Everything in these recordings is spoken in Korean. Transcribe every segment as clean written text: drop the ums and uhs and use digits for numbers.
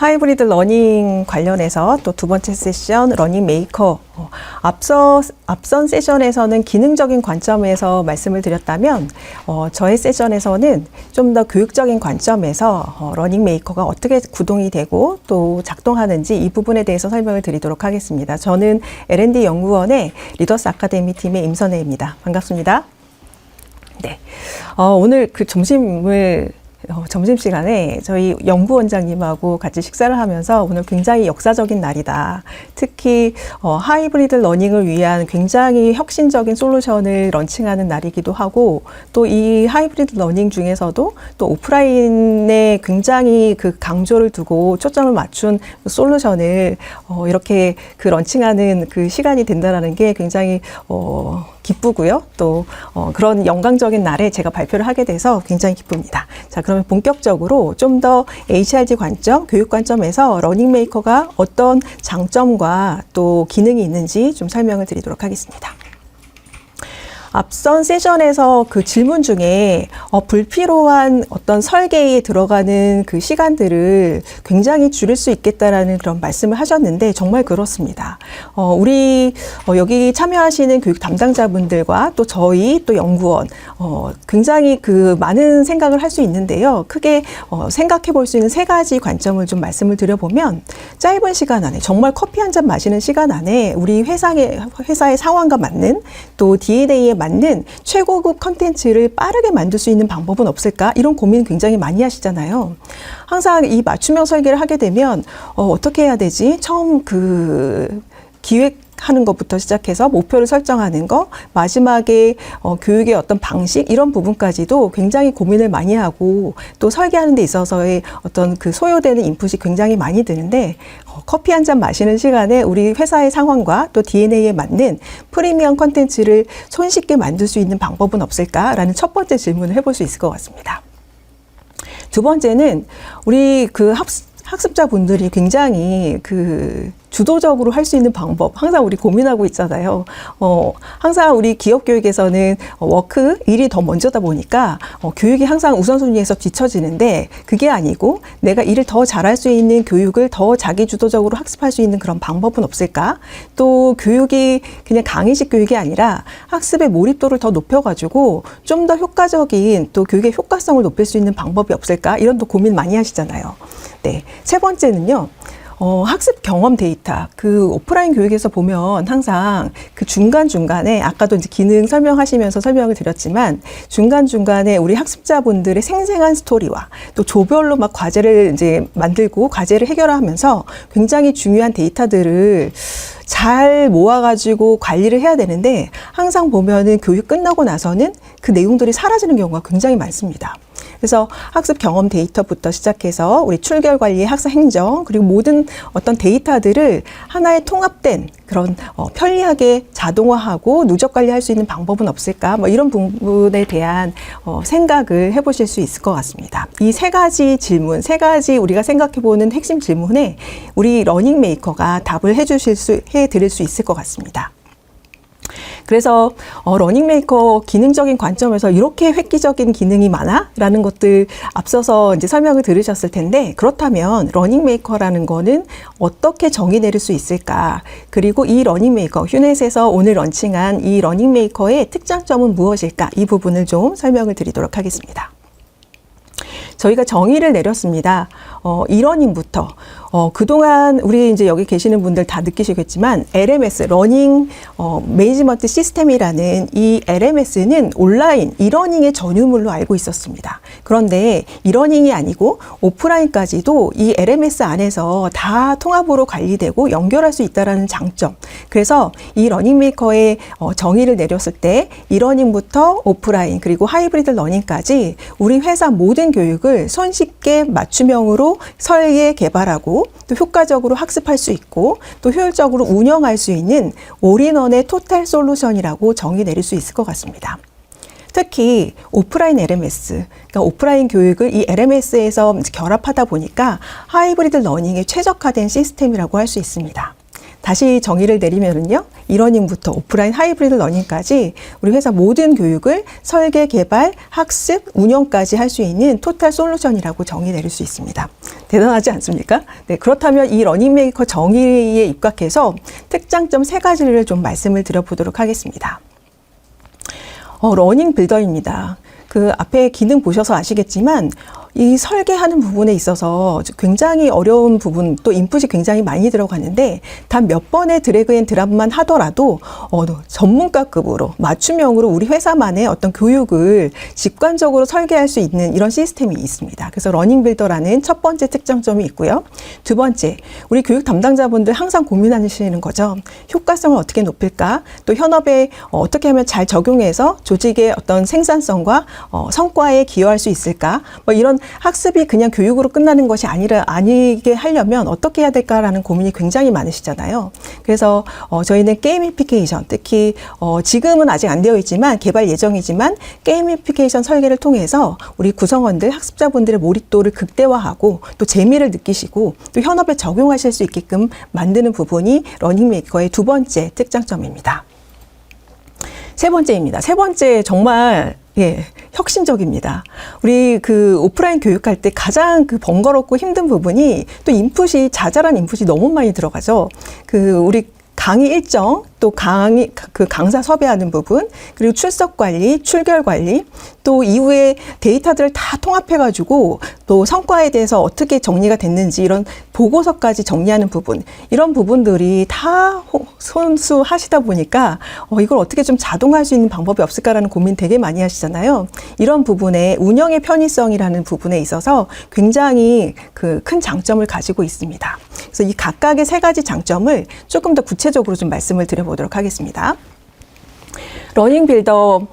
하이브리드 러닝 관련해서 또 두 번째 세션 러닝 메이커. 앞선 세션에서는 기능적인 관점에서 말씀을 드렸다면 저의 세션에서는 좀 더 교육적인 관점에서 러닝 메이커가 어떻게 구동이 되고 또 작동하는지 이 부분에 대해서 설명을 드리도록 하겠습니다. 저는 L&D 연구원의 리더스 아카데미 팀의 임선혜입니다. 반갑습니다. 네, 오늘 그 점심시간에 저희 연구원장님하고 같이 식사를 하면서 오늘 굉장히 역사적인 날이다. 특히 하이브리드 러닝을 위한 굉장히 혁신적인 솔루션을 런칭하는 날이기도 하고 또 이 하이브리드 러닝 중에서도 또 오프라인에 굉장히 그 강조를 두고 초점을 맞춘 솔루션을 이렇게 그 런칭하는 그 시간이 된다는 게 굉장히 기쁘고요. 또 그런 영광적인 날에 제가 발표를 하게 돼서 굉장히 기쁩니다. 자, 그러면 본격적으로 좀 더 HRG 관점, 교육 관점에서 러닝메이커가 어떤 장점과 또 기능이 있는지 좀 설명을 드리도록 하겠습니다. 앞선 세션에서 그 질문 중에 불필요한 어떤 설계에 들어가는 그 시간들을 굉장히 줄일 수 있겠다라는 그런 말씀을 하셨는데 정말 그렇습니다. 우리 여기 참여하시는 교육 담당자분들과 또 저희 또 연구원 굉장히 그 많은 생각을 할 수 있는데요. 크게 생각해 볼 수 있는 세 가지 관점을 좀 말씀을 드려보면 짧은 시간 안에 정말 커피 한 잔 마시는 시간 안에 우리 회사의 상황과 맞는 또 DNA에 맞는 최고급 컨텐츠를 빠르게 만들 수 있는 방법은 없을까? 이런 고민 굉장히 많이 하시잖아요. 항상 이 맞춤형 설계를 하게 되면 어떻게 해야 되지? 처음 그 기획하는 것부터 시작해서 목표를 설정하는 거, 마지막에 교육의 어떤 방식 이런 부분까지도 굉장히 고민을 많이 하고 또 설계하는 데 있어서의 어떤 그 소요되는 인풋이 굉장히 많이 드는데 커피 한 잔 마시는 시간에 우리 회사의 상황과 또 DNA에 맞는 프리미엄 콘텐츠를 손쉽게 만들 수 있는 방법은 없을까라는 첫 번째 질문을 해볼 수 있을 것 같습니다. 두 번째는 우리 그 학습자분들이 굉장히 그 주도적으로 할 수 있는 방법 항상 우리 고민하고 있잖아요. 항상 우리 기업 교육에서는 워크, 일이 더 먼저다 보니까 교육이 항상 우선순위에서 뒤처지는데 그게 아니고 내가 일을 더 잘할 수 있는 교육을 더 자기 주도적으로 학습할 수 있는 그런 방법은 없을까? 또 교육이 그냥 강의식 교육이 아니라 학습의 몰입도를 더 높여가지고 좀 더 효과적인 또 교육의 효과성을 높일 수 있는 방법이 없을까? 이런 또 고민 많이 하시잖아요. 네, 세 번째는요. 학습 경험 데이터, 그 오프라인 교육에서 보면 항상 그 중간중간에 아까도 이제 기능 설명하시면서 설명을 드렸지만 중간중간에 우리 학습자분들의 생생한 스토리와 또 조별로 막 과제를 이제 만들고 과제를 해결하면서 굉장히 중요한 데이터들을 잘 모아가지고 관리를 해야 되는데 항상 보면은 교육 끝나고 나서는 그 내용들이 사라지는 경우가 굉장히 많습니다. 그래서 학습 경험 데이터부터 시작해서 우리 출결 관리, 학습 행정 그리고 모든 어떤 데이터들을 하나의 통합된 그런 편리하게 자동화하고 누적 관리할 수 있는 방법은 없을까? 뭐 이런 부분에 대한 생각을 해보실 수 있을 것 같습니다. 이 세 가지 질문, 세 가지 우리가 생각해보는 핵심 질문에 우리 러닝 메이커가 답을 해드릴 수 있을 것 같습니다. 그래서 러닝메이커 기능적인 관점에서 이렇게 획기적인 기능이 많아? 라는 것들 앞서서 이제 설명을 들으셨을 텐데 그렇다면 러닝메이커라는 거는 어떻게 정의 내릴 수 있을까? 그리고 이 러닝메이커, 휴넷에서 오늘 런칭한 이 러닝메이커의 특장점은 무엇일까? 이 부분을 좀 설명을 드리도록 하겠습니다. 저희가 정의를 내렸습니다. 이러닝부터 그동안 우리 이제 여기 계시는 분들 다 느끼시겠지만 LMS, 러닝 매니지먼트 시스템이라는 이 LMS는 온라인 이러닝의 전유물로 알고 있었습니다. 그런데 이러닝이 아니고 오프라인까지도 이 LMS 안에서 다 통합으로 관리되고 연결할 수 있다는 장점. 그래서 이 러닝메이커의 정의를 내렸을 때 이러닝부터 오프라인 그리고 하이브리드 러닝까지 우리 회사 모든 교육을 손쉽게 맞춤형으로 설계 개발하고 또 효과적으로 학습할 수 있고 또 효율적으로 운영할 수 있는 올인원의 토탈 솔루션이라고 정의 내릴 수 있을 것 같습니다. 특히 오프라인 LMS, 그러니까 오프라인 교육을 이 LMS에서 결합하다 보니까 하이브리드 러닝에 최적화된 시스템이라고 할 수 있습니다. 다시 정의를 내리면은요, 이러닝부터 오프라인 하이브리드 러닝까지 우리 회사 모든 교육을 설계, 개발, 학습, 운영까지 할 수 있는 토탈 솔루션이라고 정의 내릴 수 있습니다. 대단하지 않습니까? 네, 그렇다면 이 러닝메이커 정의에 입각해서 특장점 3가지를 좀 말씀을 드려보도록 하겠습니다. 러닝 빌더입니다. 그 앞에 기능 보셔서 아시겠지만 이 설계하는 부분에 있어서 굉장히 어려운 부분, 또 인풋이 굉장히 많이 들어가는데 단 몇 번의 드래그 앤 드랍만 하더라도 전문가급으로 맞춤형으로 우리 회사만의 어떤 교육을 직관적으로 설계할 수 있는 이런 시스템이 있습니다. 그래서 러닝 빌더라는 첫 번째 특장점이 있고요. 두 번째, 우리 교육 담당자분들 항상 고민하시는 거죠. 효과성을 어떻게 높일까? 또 현업에 어떻게 하면 잘 적용해서 조직의 어떤 생산성과 성과에 기여할 수 있을까? 뭐 이런 학습이 그냥 교육으로 끝나는 것이 아니게 하려면 어떻게 해야 될까라는 고민이 굉장히 많으시잖아요. 그래서 저희는 게이미피케이션, 특히 지금은 아직 안 되어 있지만 개발 예정이지만 게이미피케이션 설계를 통해서 우리 구성원들, 학습자분들의 몰입도를 극대화하고 또 재미를 느끼시고 또 현업에 적용하실 수 있게끔 만드는 부분이 러닝메이커의 두 번째 특장점입니다. 세 번째입니다. 세 번째 정말 혁신적입니다. 우리 그 오프라인 교육할 때 가장 그 번거롭고 힘든 부분이 또 인풋이 자잘한 인풋이 너무 많이 들어가죠. 우리 강의 일정, 또 강사 섭외하는 부분, 그리고 출석 관리, 출결 관리, 또 이후에 데이터들을 다 통합해가지고 또 성과에 대해서 어떻게 정리가 됐는지 이런 보고서까지 정리하는 부분, 이런 부분들이 다 손수하시다 보니까 이걸 어떻게 좀 자동화할 수 있는 방법이 없을까라는 고민 되게 많이 하시잖아요. 이런 부분에 운영의 편의성이라는 부분에 있어서 굉장히 큰 장점을 가지고 있습니다. 그래서 이 각각의 3가지 장점을 조금 더 구체적으로 좀 말씀을 드려보도록 하겠습니다. 러닝 빌더,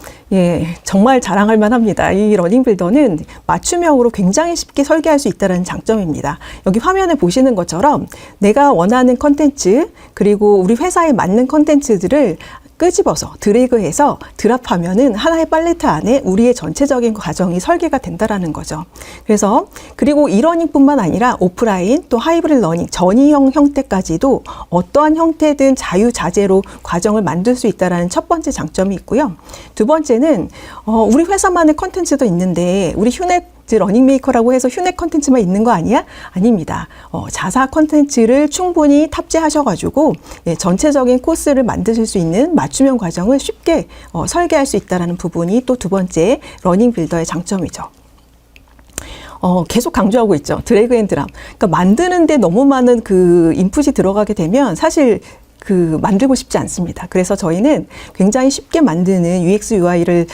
정말 자랑할 만합니다. 이 러닝 빌더는 맞춤형으로 굉장히 쉽게 설계할 수 있다는 장점입니다. 여기 화면에 보시는 것처럼 내가 원하는 컨텐츠, 그리고 우리 회사에 맞는 컨텐츠들을 끄집어서 드래그해서 드랍하면은 하나의 팔레트 안에 우리의 전체적인 과정이 설계가 된다라는 거죠. 그래서 그리고 이러닝뿐만 아니라 오프라인 또 하이브리드 러닝 전이형 형태까지도 어떠한 형태든 자유자재로 과정을 만들 수 있다라는 첫 번째 장점이 있고요. 두 번째는 우리 회사만의 컨텐츠도 있는데 우리 휴넷 러닝메이커라고 해서 휴넷 컨텐츠만 있는 거 아니야? 아닙니다. 자사 컨텐츠를 충분히 탑재하셔가지고 전체적인 코스를 만드실 수 있는 맞춤형 과정을 쉽게 설계할 수 있다는 부분이 또 두 번째 러닝 빌더의 장점이죠. 계속 강조하고 있죠. 드래그 앤 드랍. 그러니까 만드는데 너무 많은 그 인풋이 들어가게 되면 사실 만들고 싶지 않습니다. 그래서 저희는 굉장히 쉽게 만드는 UX, UI를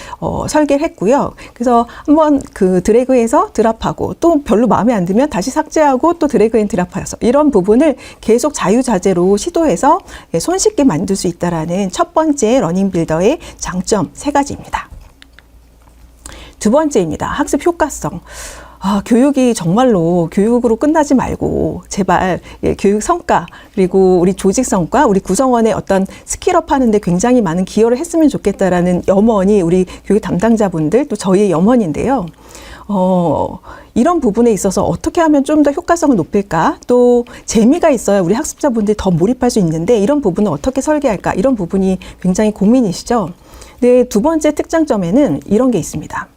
설계를 했고요. 그래서 한번 드래그해서 드랍하고 또 별로 마음에 안 들면 다시 삭제하고 또 드래그 앤 드랍해서 이런 부분을 계속 자유자재로 시도해서 손쉽게 만들 수 있다라는 첫 번째 러닝 빌더의 장점 3가지입니다. 두 번째입니다. 학습 효과성. 교육이 정말로 교육으로 끝나지 말고 제발 교육 성과 그리고 우리 조직 성과, 우리 구성원의 어떤 스킬업 하는데 굉장히 많은 기여를 했으면 좋겠다라는 염원이 우리 교육 담당자분들 또 저희의 염원인데요. 이런 부분에 있어서 어떻게 하면 좀 더 효과성을 높일까? 또 재미가 있어야 우리 학습자분들이 더 몰입할 수 있는데 이런 부분은 어떻게 설계할까? 이런 부분이 굉장히 고민이시죠. 네, 두 번째 특장점에는 이런 게 있습니다.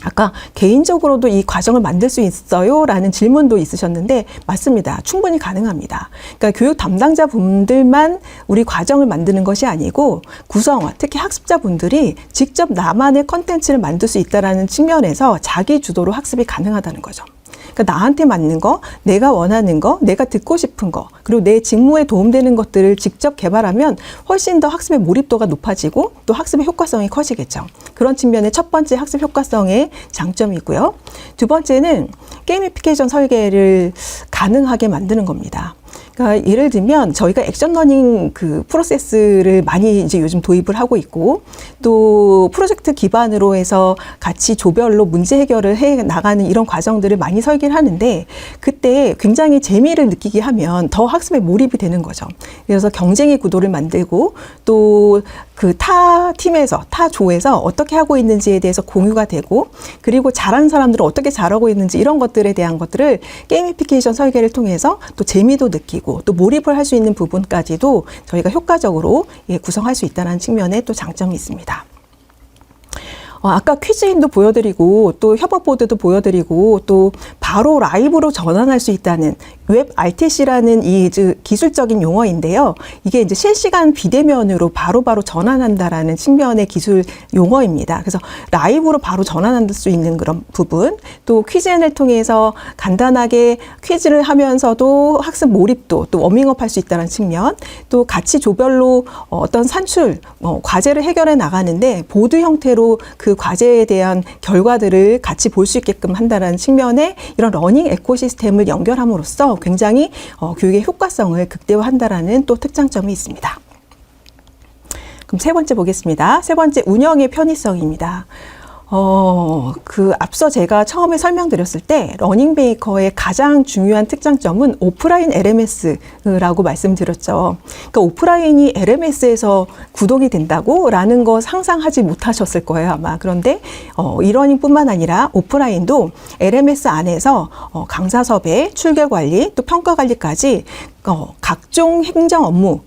아까 개인적으로도 이 과정을 만들 수 있어요? 라는 질문도 있으셨는데 맞습니다. 충분히 가능합니다. 그러니까 교육 담당자분들만 우리 과정을 만드는 것이 아니고 구성원, 특히 학습자분들이 직접 나만의 컨텐츠를 만들 수 있다는 측면에서 자기 주도로 학습이 가능하다는 거죠. 그러니까 나한테 맞는 거, 내가 원하는 거, 내가 듣고 싶은 거, 그리고 내 직무에 도움되는 것들을 직접 개발하면 훨씬 더 학습의 몰입도가 높아지고 또 학습의 효과성이 커지겠죠. 그런 측면의 첫 번째 학습 효과성의 장점이고요. 두 번째는 게이미피케이션 설계를 가능하게 만드는 겁니다. 그러니까 예를 들면 저희가 액션 러닝 프로세스를 많이 이제 요즘 도입을 하고 있고 또 프로젝트 기반으로 해서 같이 조별로 문제 해결을 해 나가는 이런 과정들을 많이 설계를 하는데 그때 굉장히 재미를 느끼게 하면 더 학습에 몰입이 되는 거죠. 그래서 경쟁의 구도를 만들고 또 타 팀에서, 타 조에서 어떻게 하고 있는지에 대해서 공유가 되고 그리고 잘하는 사람들은 어떻게 잘하고 있는지 이런 것들에 대한 것들을 게이미피케이션 설계를 통해서 또 재미도 느끼고 느끼고 또 몰입을 할 수 있는 부분까지도 저희가 효과적으로 구성할 수 있다는 측면에 또 장점이 있습니다. 아까 퀴즈인도 보여드리고 또 협업보드도 보여드리고 또 바로 라이브로 전환할 수 있다는 웹 RTC라는 이 기술적인 용어인데요. 이게 이제 실시간 비대면으로 바로바로 전환한다라는 측면의 기술 용어입니다. 그래서 라이브로 바로 전환할 수 있는 그런 부분, 또 퀴즈인을 통해서 간단하게 퀴즈를 하면서도 학습 몰입도 또 워밍업 할 수 있다는 측면, 또 같이 조별로 어떤 산출, 과제를 해결해 나가는데 보드 형태로 그 과제에 대한 결과들을 같이 볼 수 있게끔 한다는 측면에 이런 러닝 에코시스템을 연결함으로써 굉장히 교육의 효과성을 극대화한다라는 또 특장점이 있습니다. 그럼 세 번째 보겠습니다. 세 번째, 운영의 편의성입니다. 앞서 제가 처음에 설명드렸을 때 러닝메이커의 가장 중요한 특장점은 오프라인 LMS라고 말씀드렸죠. 그러니까 오프라인이 LMS에서 구동이 된다고 라는 거 상상하지 못하셨을 거예요, 아마. 그런데 이러닝뿐만 아니라 오프라인도 LMS 안에서 강사 섭외, 출결 관리, 또 평가 관리까지 각종 행정 업무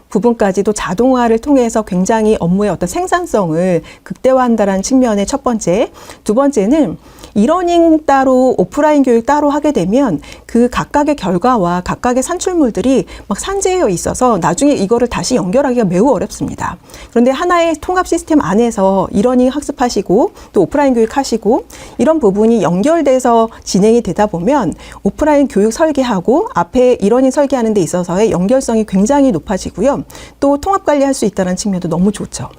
부분까지도 자동화를 통해서 굉장히 업무의 어떤 생산성을 극대화한다는 측면의 첫 번째. 두 번째는 이러닝 따로 오프라인 교육 따로 하게 되면 그 각각의 결과와 각각의 산출물들이 막 산재해 있어서 나중에 이거를 다시 연결하기가 매우 어렵습니다. 그런데 하나의 통합 시스템 안에서 이러닝 학습하시고 또 오프라인 교육하시고 이런 부분이 연결돼서 진행이 되다 보면 오프라인 교육 설계하고 앞에 이러닝 설계하는 데 있어서의 연결성이 굉장히 높아지고요. 또 통합 관리할 수 있다는 측면도 너무 좋죠.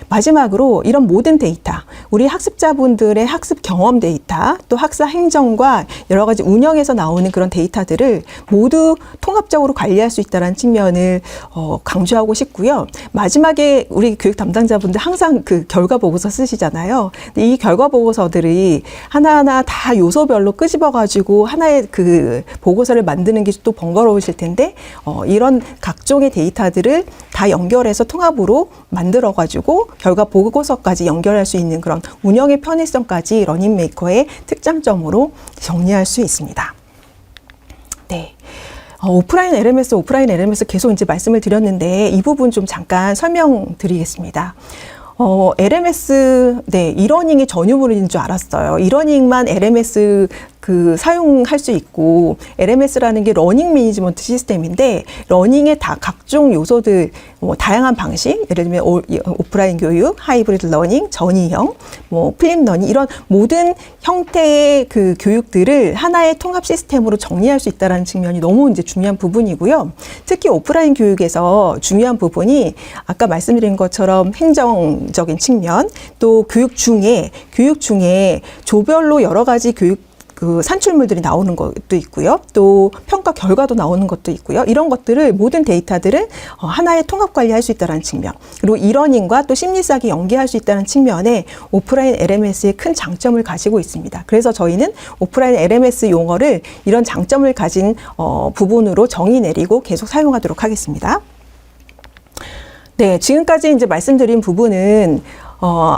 마지막으로 이런 모든 데이터, 우리 학습자분들의 학습 경험 데이터, 또 학사 행정과 여러 가지 운영에서 나오는 그런 데이터들을 모두 통합적으로 관리할 수 있다는 측면을 강조하고 싶고요. 마지막에 우리 교육 담당자분들 항상 그 결과 보고서 쓰시잖아요. 이 결과 보고서들이 하나하나 다 요소별로 끄집어가지고 하나의 그 보고서를 만드는 게 또 번거로우실 텐데 이런 각종의 데이터들을 다 연결해서 통합으로 만들어가지고 결과 보고서까지 연결할 수 있는 그런 운영의 편의성까지 러닝메이커의 특장점으로 정리할 수 있습니다. 네. 오프라인 LMS 계속 이제 말씀을 드렸는데 이 부분 좀 잠깐 설명드리겠습니다. LMS, 네, 이러닝이 전유물인 줄 알았어요. 이러닝만 LMS 사용할 수 있고, LMS라는 게 러닝 매니지먼트 시스템인데, 러닝의 각종 요소들, 다양한 방식, 예를 들면 오프라인 교육, 하이브리드 러닝, 전이형, 플립 러닝, 이런 모든 형태의 그 교육들을 하나의 통합 시스템으로 정리할 수 있다는 측면이 너무 이제 중요한 부분이고요. 특히 오프라인 교육에서 중요한 부분이 아까 말씀드린 것처럼 행정적인 측면, 또 교육 중에 조별로 여러 가지 교육 그 산출물들이 나오는 것도 있고요. 또 평가 결과도 나오는 것도 있고요. 이런 것들을 모든 데이터들을 하나의 통합 관리할 수 있다는 측면. 그리고 이러닝과 또 심리싸기 연계할 수 있다는 측면에 오프라인 LMS의 큰 장점을 가지고 있습니다. 그래서 저희는 오프라인 LMS 용어를 이런 장점을 가진 부분으로 정의 내리고 계속 사용하도록 하겠습니다. 네, 지금까지 이제 말씀드린 부분은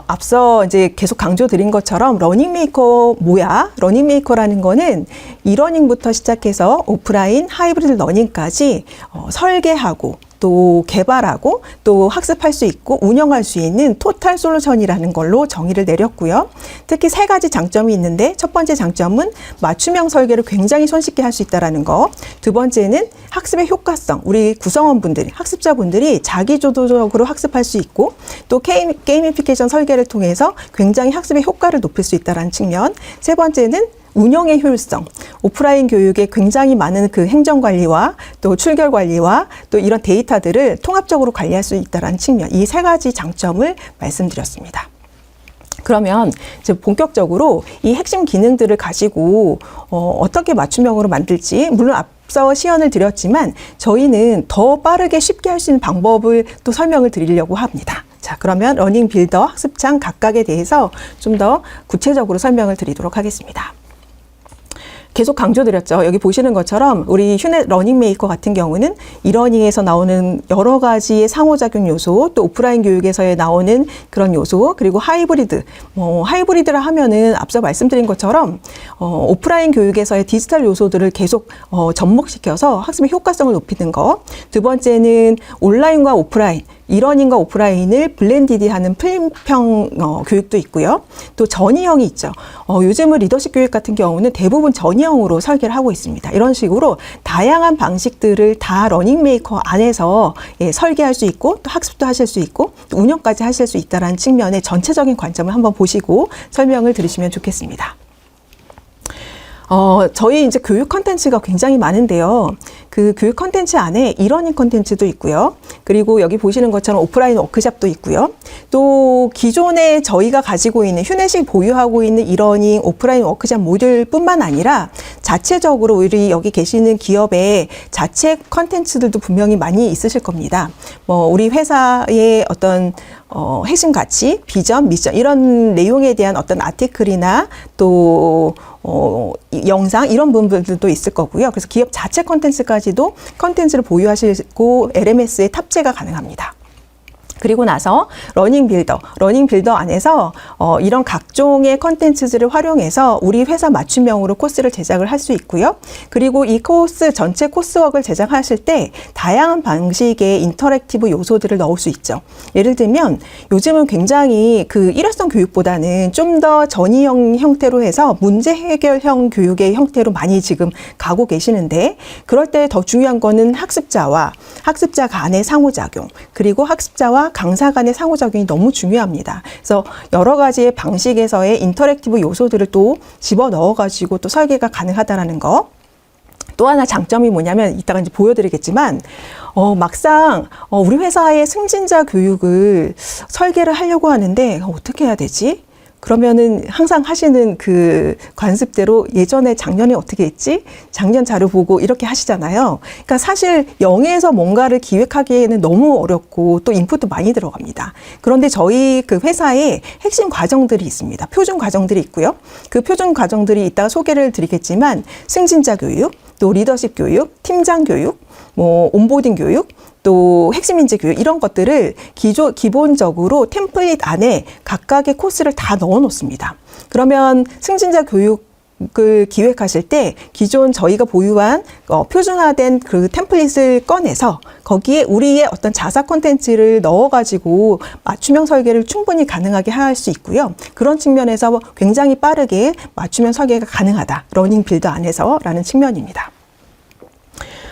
앞서 이제 계속 강조드린 것처럼 러닝메이커 뭐야? 러닝메이커라는 거는 이러닝부터 시작해서 오프라인, 하이브리드 러닝까지 설계하고 또 개발하고 또 학습할 수 있고 운영할 수 있는 토탈 솔루션이라는 걸로 정의를 내렸고요. 특히 세 가지 장점이 있는데 첫 번째 장점은 맞춤형 설계를 굉장히 손쉽게 할 수 있다는 거. 두 번째는 학습의 효과성. 우리 구성원분들이, 학습자분들이 자기주도적으로 학습할 수 있고 또 게이미피케이션 설계를 통해서 굉장히 학습의 효과를 높일 수 있다는 측면. 세 번째는 운영의 효율성, 오프라인 교육에 굉장히 많은 그 행정관리와 또 출결관리와 또 이런 데이터들을 통합적으로 관리할 수 있다는 측면, 이 세 가지 장점을 말씀드렸습니다. 그러면 이제 본격적으로 이 핵심 기능들을 가지고 어떻게 맞춤형으로 만들지, 물론 앞서 시연을 드렸지만 저희는 더 빠르게 쉽게 할 수 있는 방법을 또 설명을 드리려고 합니다. 자, 그러면 러닝 빌더, 학습창 각각에 대해서 좀 더 구체적으로 설명을 드리도록 하겠습니다. 계속 강조드렸죠. 여기 보시는 것처럼 우리 휴넷 러닝 메이커 같은 경우는 이러닝에서 나오는 여러 가지의 상호작용 요소, 또 오프라인 교육에서 나오는 그런 요소, 그리고 하이브리드. 하이브리드라 하면은 앞서 말씀드린 것처럼 오프라인 교육에서의 디지털 요소들을 계속 접목시켜서 학습의 효과성을 높이는 거. 두 번째는 온라인과 오프라인. 이러닝과 오프라인을 블렌디드하는 플립형 교육도 있고요. 또 전이형이 있죠. 요즘은 리더십 교육 같은 경우는 대부분 전이형으로 설계를 하고 있습니다. 이런 식으로 다양한 방식들을 다 러닝메이커 안에서 설계할 수 있고 또 학습도 하실 수 있고 또 운영까지 하실 수 있다는 측면의 전체적인 관점을 한번 보시고 설명을 들으시면 좋겠습니다. 저희 이제 교육 컨텐츠가 굉장히 많은데요. 그 교육 컨텐츠 안에 이러닝 컨텐츠도 있고요. 그리고 여기 보시는 것처럼 오프라인 워크샵도 있고요. 또 기존에 저희가 가지고 있는 휴넷이 보유하고 있는 이러닝 오프라인 워크샵 모듈뿐만 아니라 자체적으로 우리 여기 계시는 기업의 자체 컨텐츠들도 분명히 많이 있으실 겁니다. 우리 회사의 어떤 핵심 가치, 비전, 미션 이런 내용에 대한 어떤 아티클이나 또 영상 이런 부분들도 있을 거고요. 그래서 기업 자체 컨텐츠까지도 컨텐츠를 보유하시고 LMS에 탑재가 가능합니다. 그리고 나서 러닝 빌더 안에서 이런 각종의 컨텐츠들을 활용해서 우리 회사 맞춤형으로 코스를 제작을 할 수 있고요. 그리고 이 코스 전체 코스웍을 제작하실 때 다양한 방식의 인터랙티브 요소들을 넣을 수 있죠. 예를 들면 요즘은 굉장히 그 일회성 교육보다는 좀 더 전이형 형태로 해서 문제 해결형 교육의 형태로 많이 지금 가고 계시는데 그럴 때 더 중요한 거는 학습자와 학습자 간의 상호작용 그리고 학습자와 강사 간의 상호작용이 너무 중요합니다. 그래서 여러 가지의 방식에서의 인터랙티브 요소들을 또 집어넣어가지고 또 설계가 가능하다라는 거. 또 하나 장점이 뭐냐면 이따가 이제 보여드리겠지만 막상 우리 회사의 승진자 교육을 설계를 하려고 하는데 어떻게 해야 되지? 그러면은 항상 하시는 그 관습대로 예전에 작년에 어떻게 했지? 작년 자료 보고 이렇게 하시잖아요. 그러니까 사실 0에서 뭔가를 기획하기에는 너무 어렵고 또 인풋도 많이 들어갑니다. 그런데 저희 그 회사에 핵심 과정들이 있습니다. 표준 과정들이 있고요. 그 표준 과정들이 이따가 소개를 드리겠지만 승진자 교육, 또 리더십 교육, 팀장 교육, 온보딩 교육, 또 핵심 인재 교육 이런 것들을 기본적으로 템플릿 안에 각각의 코스를 다 넣어 놓습니다. 그러면 승진자 교육을 기획하실 때 기존 저희가 보유한 표준화된 그 템플릿을 꺼내서 거기에 우리의 어떤 자사 콘텐츠를 넣어가지고 맞춤형 설계를 충분히 가능하게 할 수 있고요. 그런 측면에서 굉장히 빠르게 맞춤형 설계가 가능하다. 러닝 빌더 안에서라는 측면입니다.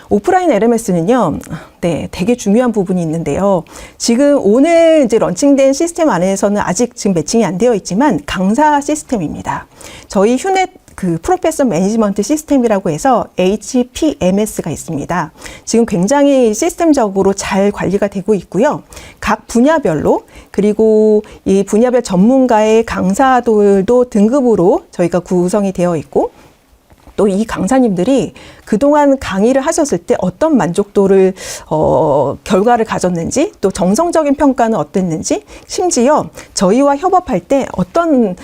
오프라인 LMS는요, 되게 중요한 부분이 있는데요. 지금 오늘 이제 런칭된 시스템 안에서는 아직 지금 매칭이 안 되어 있지만 강사 시스템입니다. 저희 휴넷 그 프로페서 매니지먼트 시스템이라고 해서 HPMS가 있습니다. 지금 굉장히 시스템적으로 잘 관리가 되고 있고요. 각 분야별로 그리고 이 분야별 전문가의 강사들도 등급으로 저희가 구성이 되어 있고 또 이 강사님들이 그동안 강의를 하셨을 때 어떤 만족도를 결과를 가졌는지 또 정성적인 평가는 어땠는지 심지어 저희와 협업할 때 어떤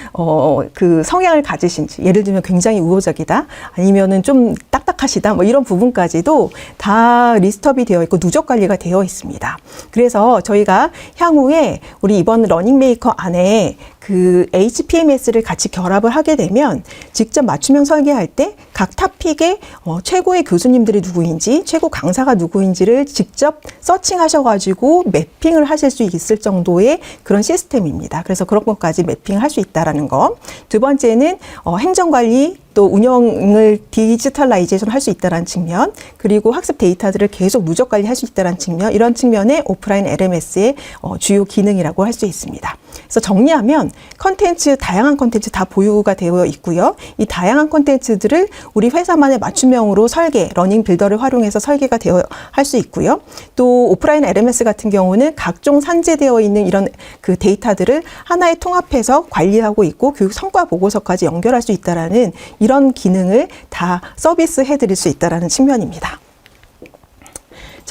그 성향을 가지신지 예를 들면 굉장히 우호적이다 아니면은 좀 딱딱하시다 뭐 이런 부분까지도 다 리스트업이 되어 있고 누적 관리가 되어 있습니다. 그래서 저희가 향후에 우리 이번 러닝메이커 안에 그 HPMS를 같이 결합을 하게 되면 직접 맞춤형 설계할 때 각 토픽에 최고의 교수님들이 누구인지 최고 강사가 누구인지를 직접 서칭하셔가지고 매핑을 하실 수 있을 정도의 그런 시스템입니다. 그래서 그런 것까지 매핑을 할 수 있다는 거. 두 번째는 행정관리 또 운영을 디지털라이제이션 할 수 있다는 측면 그리고 학습 데이터들을 계속 누적 관리할 수 있다는 측면 이런 측면의 오프라인 LMS의 주요 기능이라고 할 수 있습니다. 그래서 정리하면 컨텐츠 다양한 컨텐츠 다 보유가 되어 있고요. 이 다양한 컨텐츠들을 우리 회사만의 맞춤형으로 설계 러닝 빌더를 활용해서 설계가 되어 할 수 있고요. 또 오프라인 LMS 같은 경우는 각종 산재되어 있는 이런 그 데이터들을 하나에 통합해서 관리하고 있고 교육 성과 보고서까지 연결할 수 있다라는 이런 기능을 다 서비스해 드릴 수 있다는 측면입니다.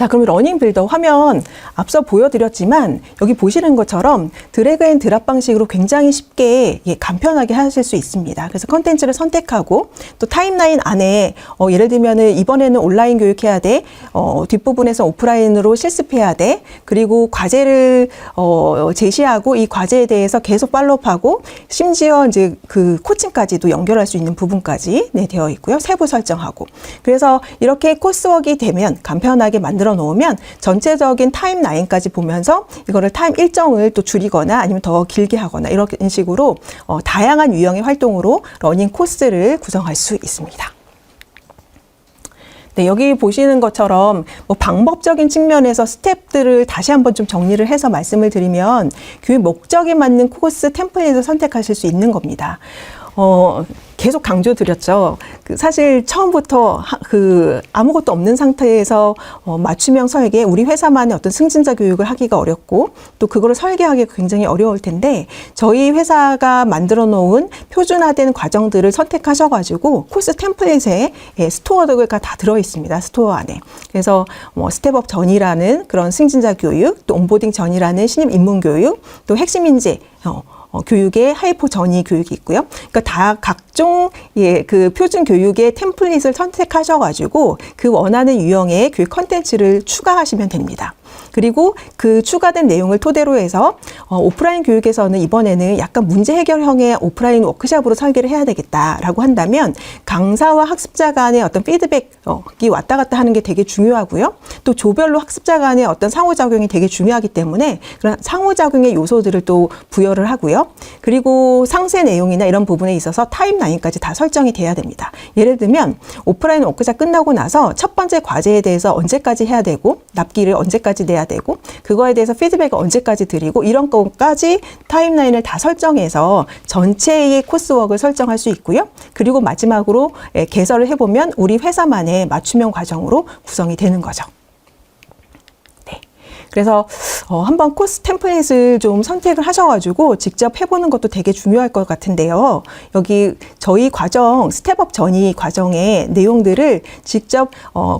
자, 그럼 러닝 빌더 화면 앞서 보여드렸지만 여기 보시는 것처럼 드래그 앤 드랍 방식으로 굉장히 쉽게 간편하게 하실 수 있습니다. 그래서 컨텐츠를 선택하고 또 타임라인 안에 예를 들면은 이번에는 온라인 교육해야 돼, 뒷부분에서 오프라인으로 실습해야 돼, 그리고 과제를 제시하고 이 과제에 대해서 계속 팔로우하고 심지어 이제 그 코칭까지도 연결할 수 있는 부분까지 되어 있고요. 세부 설정하고. 그래서 이렇게 코스웍이 되면 간편하게 만들어 놓으면 전체적인 타임라인까지 보면서 이거를 타임 일정을 또 줄이거나 아니면 더 길게 하거나 이런 식으로 다양한 유형의 활동으로 러닝 코스를 구성할 수 있습니다. 네, 여기 보시는 것처럼 방법적인 측면에서 스텝들을 다시 한번 좀 정리를 해서 말씀을 드리면 교육 목적에 맞는 코스 템플릿을 선택하실 수 있는 겁니다. 계속 강조드렸죠. 사실 처음부터 아무것도 없는 상태에서 맞춤형 설계, 우리 회사만의 어떤 승진자 교육을 하기가 어렵고 또 그거를 설계하기가 굉장히 어려울 텐데 저희 회사가 만들어 놓은 표준화된 과정들을 선택하셔가지고 코스 템플릿에 스토어가 다 들어 있습니다. 스토어 안에. 그래서 스텝업 전이라는 그런 승진자 교육, 또 온보딩 전이라는 신입 입문 교육, 또 핵심 인재 교육의 하이포 전이 교육이 있고요. 그러니까 다 각종 그 표준 교육의 템플릿을 선택하셔가지고 그 원하는 유형의 교육 컨텐츠를 추가하시면 됩니다. 그리고 그 추가된 내용을 토대로 해서 오프라인 교육에서는 이번에는 약간 문제 해결형의 오프라인 워크숍으로 설계를 해야 되겠다라고 한다면 강사와 학습자 간의 어떤 피드백이 왔다 갔다 하는 게 되게 중요하고요. 또 조별로 학습자 간의 어떤 상호작용이 되게 중요하기 때문에 그런 상호작용의 요소들을 또 부여를 하고요. 그리고 상세 내용이나 이런 부분에 있어서 타임라인까지 다 설정이 돼야 됩니다. 예를 들면 오프라인 워크숍 끝나고 나서 첫 번째 과제에 대해서 언제까지 해야 되고 납기를 언제까지 내야 되고 그거에 대해서 피드백을 언제까지 드리고 이런 것까지 타임라인을 다 설정해서 전체의 코스웍을 설정할 수 있고요. 그리고 마지막으로 개설을 해보면 우리 회사만의 맞춤형 과정으로 구성이 되는 거죠. 그래서 한번 코스 템플릿을 좀 선택을 하셔가지고 직접 해보는 것도 되게 중요할 것 같은데요. 여기 저희 과정, 스텝업 전이 과정의 내용들을 직접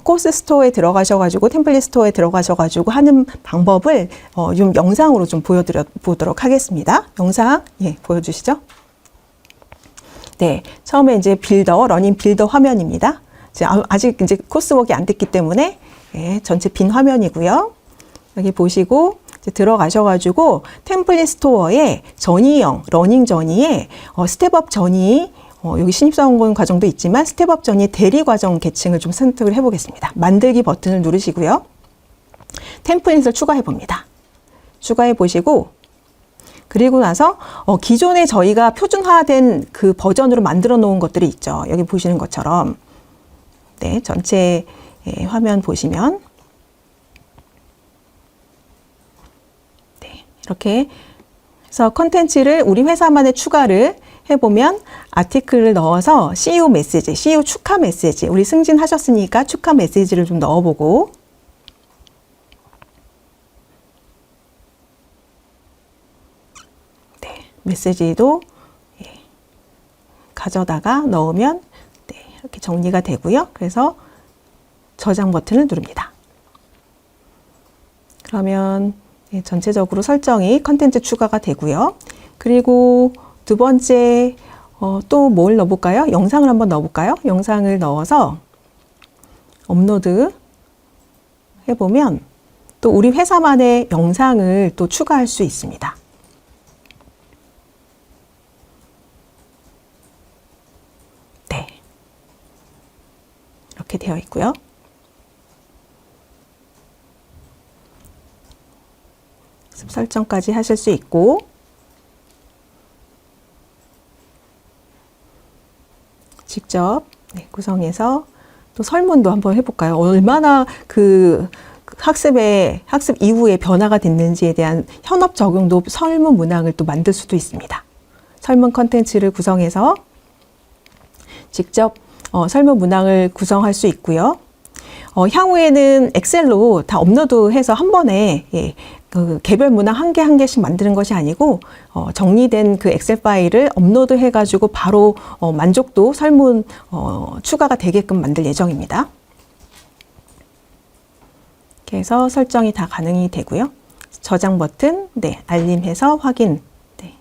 코스 스토어에 들어가셔가지고 템플릿 스토어에 들어가셔가지고 하는 방법을 좀 영상으로 좀 보여드려 보도록 하겠습니다. 영상 보여주시죠. 네, 처음에 이제 빌더, 러닝 빌더 화면입니다. 아직 이제 코스웍이 안 됐기 때문에 전체 빈 화면이고요. 여기 보시고 이제 들어가셔가지고 템플릿 스토어에 전이형, 러닝 전이에 스텝업 전이 여기 신입사원 과정도 있지만 스텝업 전이 대리 과정 계층을 좀 선택을 해보겠습니다. 만들기 버튼을 누르시고요. 템플릿을 추가해 봅니다. 추가해 보시고 그리고 나서 기존에 저희가 표준화된 그 버전으로 만들어 놓은 것들이 있죠. 여기 보시는 것처럼 네, 전체 화면 보시면 이렇게 해서 컨텐츠를 우리 회사만의 추가를 해보면 아티클을 넣어서 CEO 메시지, CEO 축하 메시지, 우리 승진하셨으니까 축하 메시지를 좀 넣어보고 네, 메시지도 가져다가 넣으면 이렇게 정리가 되고요. 그래서 저장 버튼을 누릅니다. 그러면 전체적으로 설정이 컨텐츠 추가가 되고요. 그리고 두 번째 또 뭘 넣어볼까요? 영상을 한번 넣어볼까요? 영상을 넣어서 업로드 해보면 또 우리 회사만의 영상을 또 추가할 수 있습니다. 네, 이렇게 되어 있고요. 설정까지 하실 수 있고 직접 구성해서 또 설문도 한번 해볼까요? 얼마나 그 학습 이후에 변화가 됐는지에 대한 현업 적용도 설문 문항을 또 만들 수도 있습니다. 설문 컨텐츠를 구성해서 직접 설문 문항을 구성할 수 있고요. 향후에는 엑셀로 다 업로드해서 한 번에 그 개별 문항 한 개 한 개씩 만드는 것이 아니고 정리된 그 엑셀 파일을 업로드 해가지고 바로 만족도 설문 추가가 되게끔 만들 예정입니다. 이렇게 해서 설정이 다 가능이 되고요. 저장 버튼, 네, 알림해서 확인, 네,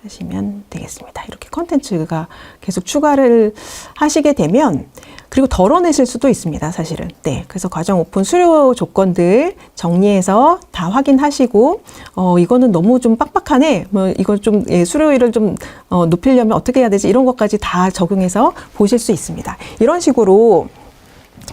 하시면 되겠습니다. 이렇게 컨텐츠가 계속 추가를 하시게 되면, 그리고 덜어내실 수도 있습니다, 사실은. 네, 그래서 과정 오픈 수료 조건들 정리해서 다 확인하시고, 이거는 너무 좀 빡빡하네, 뭐 이거 좀 수료율을 좀 높이려면 어떻게 해야 되지, 이런 것까지 다 적용해서 보실 수 있습니다. 이런 식으로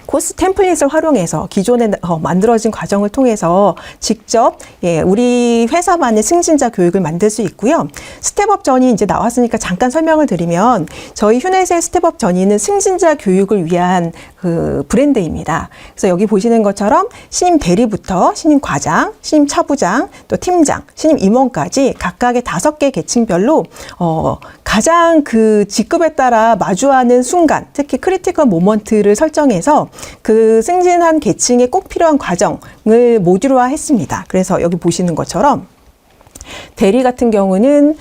코스 템플릿을 활용해서 기존에 만들어진 과정을 통해서 직접 우리 회사만의 승진자 교육을 만들 수 있고요. 스텝업 전이 이제 나왔으니까 잠깐 설명을 드리면, 저희 휴넷의 스텝업 전이는 승진자 교육을 위한 그 브랜드입니다. 그래서 여기 보시는 것처럼 신임 대리부터 신임 과장, 신임 차부장, 또 팀장, 신임 임원까지 각각의 5개 계층별로 가장 그 직급에 따라 마주하는 순간, 특히 크리티컬 모먼트를 설정해서 그 승진한 계층에 꼭 필요한 과정을 모듈화 했습니다. 그래서 여기 보시는 것처럼 대리 같은 경우는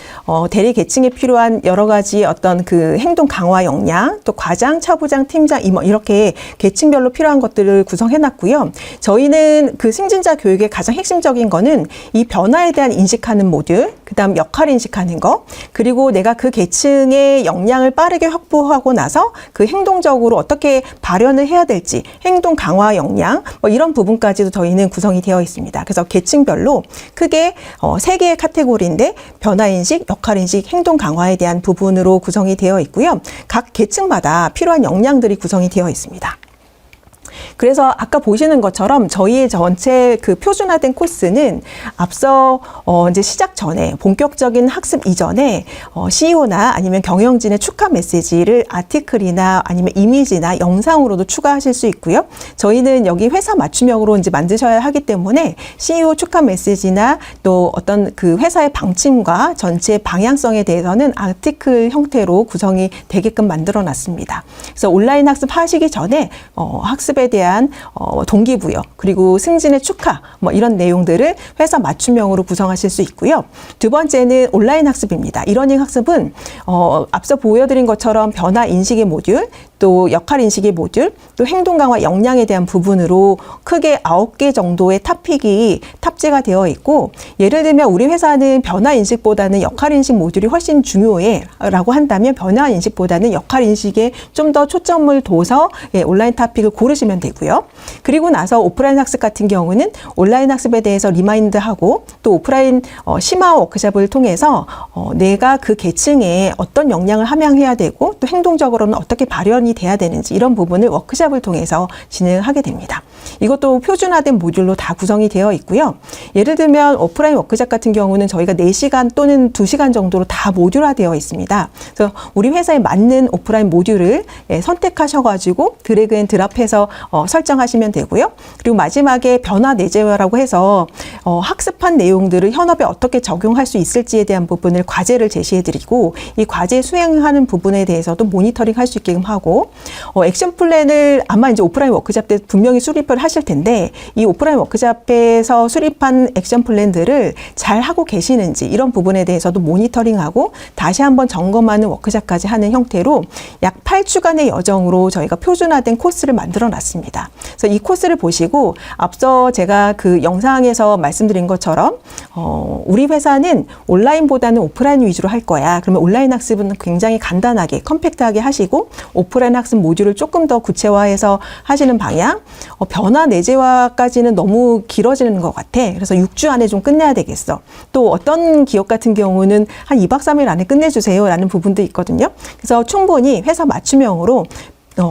대리 계층에 필요한 여러 가지 어떤 그 행동 강화 역량, 또 과장, 차부장, 팀장, 임원, 이렇게 계층별로 필요한 것들을 구성해 놨고요. 저희는 그 승진자 교육의 가장 핵심적인 거는 이 변화에 대한 인식하는 모듈, 그다음 역할 인식하는 거, 그리고 내가 그 계층의 역량을 빠르게 확보하고 나서 그 행동적으로 어떻게 발현을 해야 될지, 행동 강화 역량, 뭐 이런 부분까지도 저희는 구성이 되어 있습니다. 그래서 계층별로 크게 3개의 카테고리인데, 변화인식, 역할인식, 행동 강화에 대한 부분으로 구성이 되어 있고요. 각 계층마다 필요한 역량들이 구성이 되어 있습니다. 그래서 아까 보시는 것처럼 저희의 전체 그 표준화된 코스는 앞서 이제 시작 전에, 본격적인 학습 이전에 CEO나 아니면 경영진의 축하 메시지를 아티클이나 아니면 이미지나 영상으로도 추가하실 수 있고요. 저희는 여기 회사 맞춤형으로 이제 만드셔야 하기 때문에 CEO 축하 메시지나 또 어떤 그 회사의 방침과 전체 방향성에 대해서는 아티클 형태로 구성이 되게끔 만들어 놨습니다. 그래서 온라인 학습 하시기 전에 학습에 대한 동기부여, 그리고 승진의 축하, 뭐 이런 내용들을 회사 맞춤형으로 구성하실 수 있고요. 두 번째는 온라인 학습입니다. 이러닝 학습은 앞서 보여드린 것처럼 변화 인식의 모듈, 또 역할 인식의 모듈, 또 행동 강화 역량에 대한 부분으로 크게 9개 정도의 토픽이 탑재가 되어 있고, 예를 들면 우리 회사는 변화 인식보다는 역할 인식 모듈이 훨씬 중요해 라고 한다면, 변화 인식보다는 역할 인식에 좀 더 초점을 둬서 온라인 토픽을 고르시면 되고요. 그리고 나서 오프라인 학습 같은 경우는 온라인 학습에 대해서 리마인드하고, 또 오프라인 심화 워크숍을 통해서 내가 그 계층에 어떤 역량을 함양해야 되고, 또 행동적으로는 어떻게 발현이 돼야 되는지, 이런 부분을 워크숍을 통해서 진행하게 됩니다. 이것도 표준화된 모듈로 다 구성이 되어 있고요. 예를 들면 오프라인 워크숍 같은 경우는 저희가 4시간 또는 2시간 정도로 다 모듈화되어 있습니다. 그래서 우리 회사에 맞는 오프라인 모듈을 선택하셔가지고 드래그 앤 드랍해서 설정하시면 되고요. 그리고 마지막에 변화 내재화라고 해서 학습한 내용들을 현업에 어떻게 적용할 수 있을지에 대한 부분을 과제를 제시해드리고, 이 과제 수행하는 부분에 대해서도 모니터링 할 수 있게끔 하고, 액션 플랜을 아마 이제 오프라인 워크숍 때 분명히 수립을 하실 텐데, 이 오프라인 워크숍에서 수립한 액션 플랜들을 잘 하고 계시는지, 이런 부분에 대해서도 모니터링하고 다시 한번 점검하는 워크숍까지 하는 형태로 약 8주간의 여정으로 저희가 표준화된 코스를 만들어 놨습니다. 그래서 이 코스를 보시고, 앞서 제가 그 영상에서 말씀드린 것처럼 우리 회사는 온라인보다는 오프라인 위주로 할 거야. 그러면 온라인 학습은 굉장히 간단하게 컴팩트하게 하시고, 오프라인 학습 모듈을 조금 더 구체화해서 하시는 방향, 변화 내재화까지는 너무 길어지는 것 같아. 그래서 6주 안에 좀 끝내야 되겠어. 또 어떤 기업 같은 경우는 한 2박 3일 안에 끝내주세요 라는 부분도 있거든요. 그래서 충분히 회사 맞춤형으로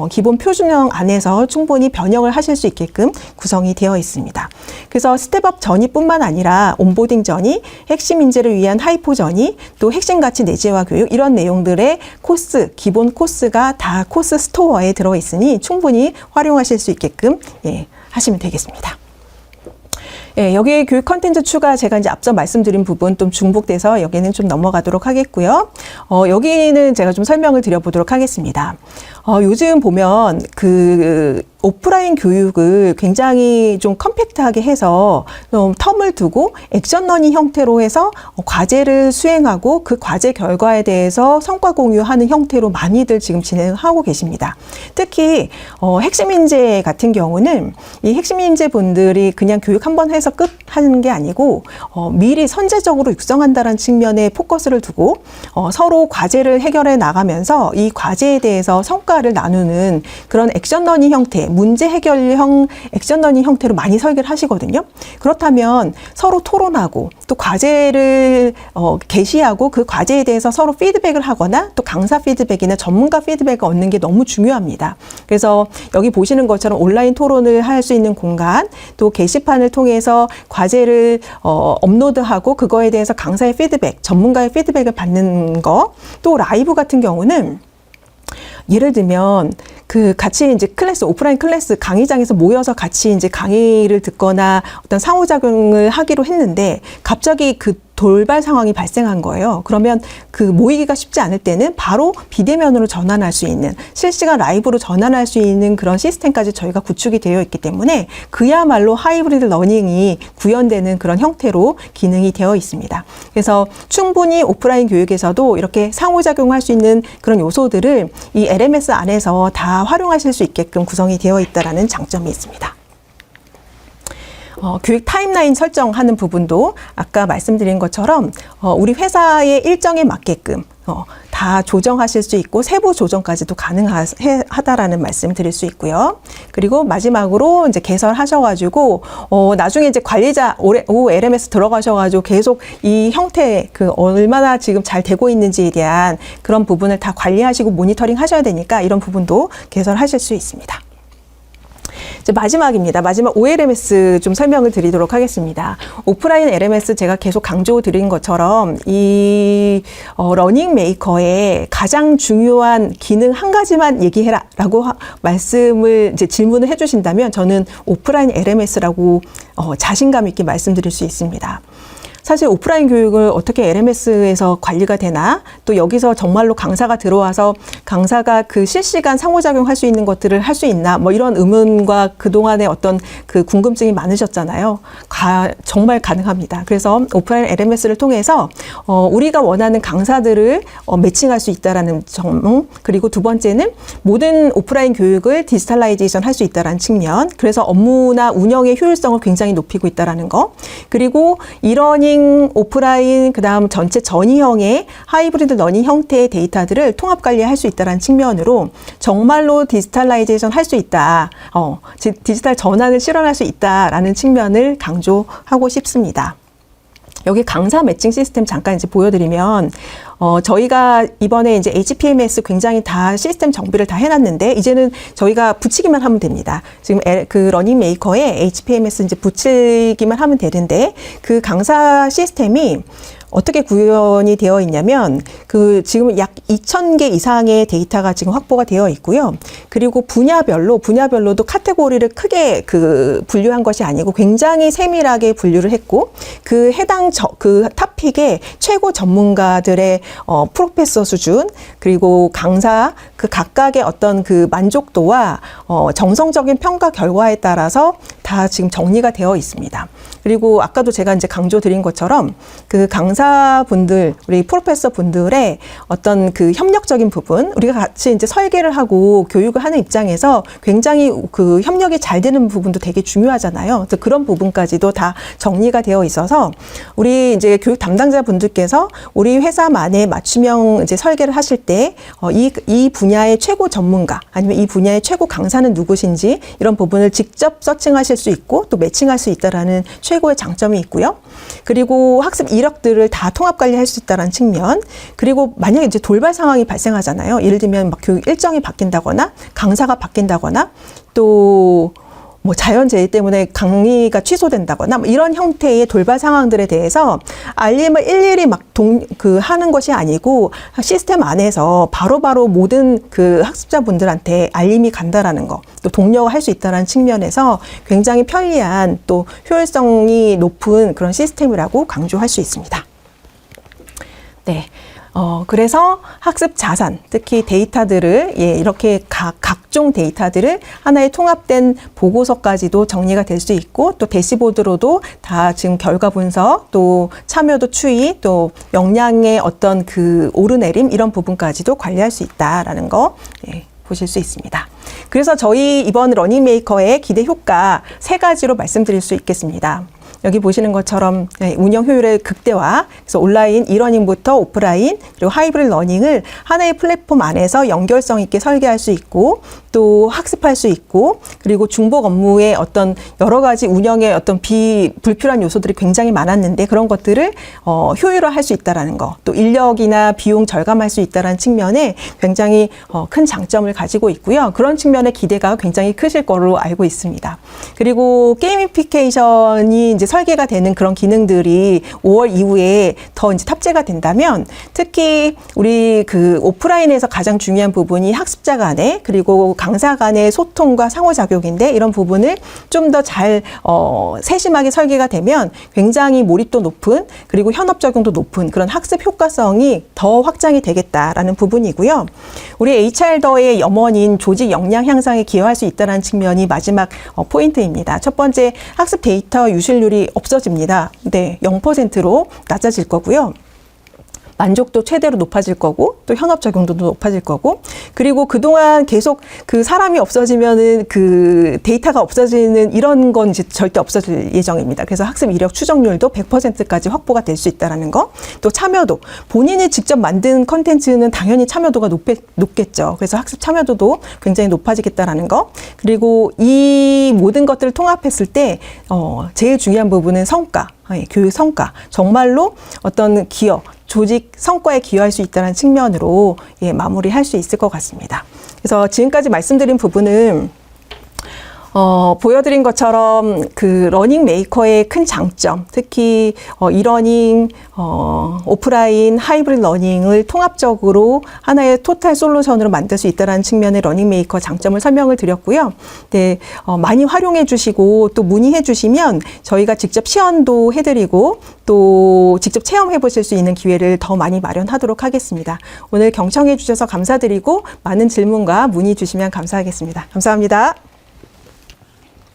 기본 표준형 안에서 충분히 변형을 하실 수 있게끔 구성이 되어 있습니다. 그래서 스텝업 전이뿐만 아니라 온보딩 전이, 핵심 인재를 위한 하이포 전이, 또 핵심 가치 내재화 교육, 이런 내용들의 코스, 기본 코스가 다 코스 스토어에 들어 있으니 충분히 활용하실 수 있게끔 하시면 되겠습니다. 여기 교육 컨텐츠 추가, 제가 이제 앞서 말씀드린 부분 좀 중복돼서 여기는 좀 넘어가도록 하겠고요. 여기는 제가 좀 설명을 드려보도록 하겠습니다. 요즘 보면 오프라인 교육을 굉장히 좀 컴팩트하게 해서 좀 텀을 두고 액션 러닝 형태로 해서 과제를 수행하고 그 과제 결과에 대해서 성과 공유하는 형태로 많이들 지금 진행하고 계십니다. 특히 핵심 인재 같은 경우는 이 핵심 인재 분들이 그냥 교육 한번 해서 끝 하는 게 아니고 미리 선제적으로 육성한다는 측면에 포커스를 두고 서로 과제를 해결해 나가면서 이 과제에 대해서 성과를 나누는 그런 액션 러닝 형태, 문제 해결형 액션 러닝 형태로 많이 설계를 하시거든요. 그렇다면 서로 토론하고 또 과제를 게시하고 그 과제에 대해서 서로 피드백을 하거나 또 강사 피드백이나 전문가 피드백을 얻는 게 너무 중요합니다. 그래서 여기 보시는 것처럼 온라인 토론을 할 수 있는 공간, 또 게시판을 통해서 과제를 업로드하고 그거에 대해서 강사의 피드백, 전문가의 피드백을 받는 거, 또 라이브 같은 경우는 예를 들면 그 같이 이제 클래스, 오프라인 클래스 강의장에서 모여서 같이 이제 강의를 듣거나 어떤 상호작용을 하기로 했는데 갑자기 그 돌발 상황이 발생한 거예요. 그러면 그 모이기가 쉽지 않을 때는 바로 비대면으로 전환할 수 있는, 실시간 라이브로 전환할 수 있는 그런 시스템까지 저희가 구축이 되어 있기 때문에 그야말로 하이브리드 러닝이 구현되는 그런 형태로 기능이 되어 있습니다. 그래서 충분히 오프라인 교육에서도 이렇게 상호작용할 수 있는 그런 요소들을 이 LMS 안에서 다 활용하실 수 있게끔 구성이 되어 있다는 장점이 있습니다. 교육 타임라인 설정하는 부분도 아까 말씀드린 것처럼 우리 회사의 일정에 맞게끔 다 조정하실 수 있고 세부 조정까지도 가능하다라는 말씀 드릴 수 있고요. 그리고 마지막으로 이제 개설하셔가지고 나중에 이제 관리자 LMS 들어가셔가지고 계속 이 형태 그 얼마나 지금 잘 되고 있는지에 대한 그런 부분을 다 관리하시고 모니터링 하셔야 되니까 이런 부분도 개설하실 수 있습니다. 이제 마지막입니다. 마지막 OLMS 좀 설명을 드리도록 하겠습니다. 오프라인 LMS 제가 계속 강조 드린 것처럼 이 러닝 메이커의 가장 중요한 기능 한 가지만 얘기해라 라고 말씀을 이제 질문을 해주신다면 저는 오프라인 LMS라고 자신감 있게 말씀드릴 수 있습니다. 사실 오프라인 교육을 어떻게 LMS에서 관리가 되나, 또 여기서 정말로 강사가 들어와서 강사가 그 실시간 상호작용할 수 있는 것들을 할 수 있나, 뭐 이런 의문과 그동안의 어떤 그 궁금증이 많으셨잖아요. 정말 가능합니다. 그래서 오프라인 LMS를 통해서 우리가 원하는 강사들을 매칭할 수 있다라는 점, 그리고 두 번째는 모든 오프라인 교육을 디지털라이제이션 할 수 있다라는 측면, 그래서 업무나 운영의 효율성을 굉장히 높이고 있다라는 거, 그리고 이러니 오프라인 그다음 전체 전이형의 하이브리드 러닝 형태의 데이터들을 통합 관리할 수 있다는 측면으로 정말로 디지털라이제이션 할 수 있다, 디지털 전환을 실현할 수 있다라는 측면을 강조하고 싶습니다. 여기 강사 매칭 시스템 잠깐 이제 보여드리면 저희가 이번에 이제 HPMS 굉장히 다 시스템 정비를 다 해놨는데 이제는 저희가 붙이기만 하면 됩니다. 지금 그 러닝 메이커에 HPMS 이제 붙이기만 하면 되는데 그 강사 시스템이 어떻게 구현이 되어 있냐면 그 지금 약 2,000개 이상의 데이터가 지금 확보가 되어 있고요. 그리고 분야별로도 카테고리를 크게 그 분류한 것이 아니고 굉장히 세밀하게 분류를 했고 그 해당 그 토픽의 최고 전문가들의 프로페서 수준, 그리고 강사 그 각각의 어떤 그 만족도와 정성적인 평가 결과에 따라서 다 지금 정리가 되어 있습니다. 그리고 아까도 제가 이제 강조드린 것처럼 그 강사분들, 우리 프로페서 분들의 어떤 그 협력적인 부분, 우리가 같이 이제 설계를 하고 교육을 하는 입장에서 굉장히 그 협력이 잘 되는 부분도 되게 중요하잖아요. 그래서 그런 부분까지도 다 정리가 되어 있어서 우리 이제 교육 담당자 분들께서 우리 회사만의 맞춤형 이제 설계를 하실 때 이 분야의 최고 전문가 아니면 이 분야의 최고 강사는 누구신지 이런 부분을 직접 서칭하실 수 있고 또 매칭할 수 있다라는 최고의 장점이 있고요. 그리고 학습 이력들을 다 통합 관리할 수 있다는 측면, 그리고 만약에 이제 돌발 상황이 발생하잖아요. 예를 들면 막 교육 일정이 바뀐다거나 강사가 바뀐다거나 또 뭐 자연재해 때문에 강의가 취소된다거나 뭐 이런 형태의 돌발 상황들에 대해서 알림을 일일이 막 하는 것이 아니고 시스템 안에서 바로바로 모든 그 학습자분들한테 알림이 간다라는 거, 또 독려할 수 있다는 측면에서 굉장히 편리한 또 효율성이 높은 그런 시스템이라고 강조할 수 있습니다. 네. 그래서 학습 자산, 특히 데이터들을, 이렇게 각종 데이터들을 하나의 통합된 보고서까지도 정리가 될 수 있고, 또 대시보드로도 다 지금 결과 분석, 또 참여도 추이, 또 역량의 어떤 그 오르내림, 이런 부분까지도 관리할 수 있다라는 거, 보실 수 있습니다. 그래서 저희 이번 러닝메이커의 기대 효과 3가지로 말씀드릴 수 있겠습니다. 여기 보시는 것처럼 운영 효율의 극대화, 그래서 온라인 이러닝부터 오프라인 그리고 하이브리드 러닝을 하나의 플랫폼 안에서 연결성 있게 설계할 수 있고, 또 학습할 수 있고, 그리고 중복 업무의 어떤 여러 가지 운영의 어떤 불필요한 요소들이 굉장히 많았는데 그런 것들을 효율화할 수 있다라는 거, 또 인력이나 비용 절감할 수 있다라는 측면에 굉장히 큰 장점을 가지고 있고요. 그런 측면의 기대가 굉장히 크실 거로 알고 있습니다. 그리고 게이미피케이션이 이제 설계가 되는 그런 기능들이 5월 이후에 더 이제 탑재가 된다면, 특히 우리 그 오프라인에서 가장 중요한 부분이 학습자 간의 그리고 강사 간의 소통과 상호작용인데, 이런 부분을 좀 더 잘 세심하게 설계가 되면 굉장히 몰입도 높은, 그리고 현업 적용도 높은 그런 학습 효과성이 더 확장이 되겠다라는 부분이고요. 우리 HR더의 염원인 조직 역량 향상에 기여할 수 있다는 측면이 마지막 포인트입니다. 첫 번째, 학습 데이터 유실률이 없어집니다. 네, 0%로 낮아질 거고요. 만족도 최대로 높아질 거고, 또 현업 적용도도 높아질 거고, 그리고 그동안 계속 그 사람이 없어지면은 그 데이터가 없어지는 이런 건 이제 절대 없어질 예정입니다. 그래서 학습 이력 추정률도 100%까지 확보가 될 수 있다는 거. 또 참여도, 본인이 직접 만든 컨텐츠는 당연히 참여도가 높겠죠. 그래서 학습 참여도도 굉장히 높아지겠다라는 거. 그리고 이 모든 것들을 통합했을 때 제일 중요한 부분은 성과, 교육 성과, 정말로 어떤 기여, 조직 성과에 기여할 수 있다는 측면으로 마무리할 수 있을 것 같습니다. 그래서 지금까지 말씀드린 부분은 보여드린 것처럼 그 러닝 메이커의 큰 장점, 특히 이러닝, 오프라인, 하이브리드 러닝을 통합적으로 하나의 토탈 솔루션으로 만들 수 있다는 측면의 러닝 메이커 장점을 설명을 드렸고요. 네, 많이 활용해 주시고 또 문의해 주시면 저희가 직접 시연도 해드리고 또 직접 체험해 보실 수 있는 기회를 더 많이 마련하도록 하겠습니다. 오늘 경청해 주셔서 감사드리고 많은 질문과 문의 주시면 감사하겠습니다. 감사합니다.